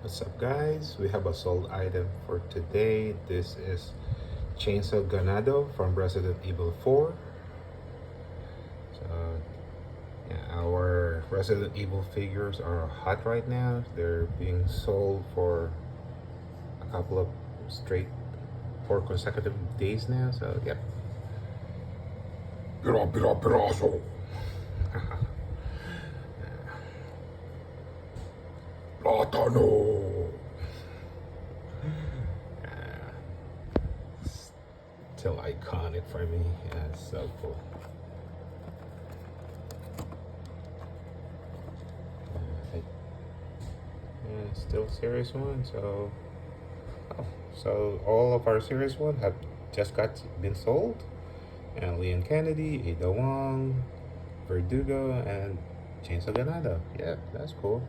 What's up, guys? We have a sold item for today. This is Chainsaw Ganado from Resident Evil 4. So, yeah, our Resident Evil figures are hot right now. They're being sold for a couple of straight, 4 consecutive days now. So, yep. Piraso. Plátano. Still iconic for me. Yeah, it's so cool. Yeah, still series one. So all of our series one have just been sold. And Leon Kennedy, Ada Wong, Verdugo, and Chainsaw Ganado. Yeah, that's cool.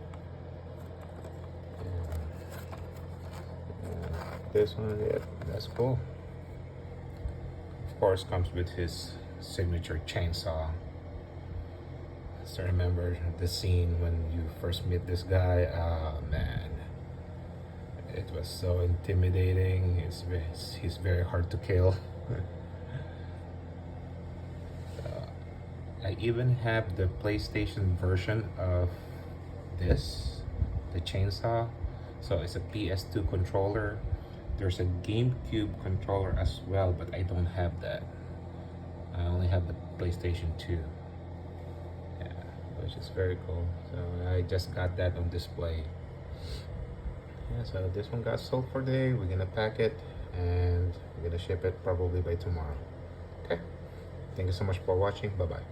This one, yeah, that's cool. Of course, comes with his signature chainsaw. I still remember the scene when you first meet this guy. Oh man, it was so intimidating. He's very hard to kill. I even have the PlayStation version of this, the chainsaw. So it's a PS2 controller. There's a GameCube controller as well, but I don't have that. I only have the PlayStation 2. Yeah, which is very cool. So I just got that on display. Yeah, so this one got sold for today. We're gonna pack it and we're gonna ship it probably by tomorrow. Okay. Thank you so much for watching. Bye bye.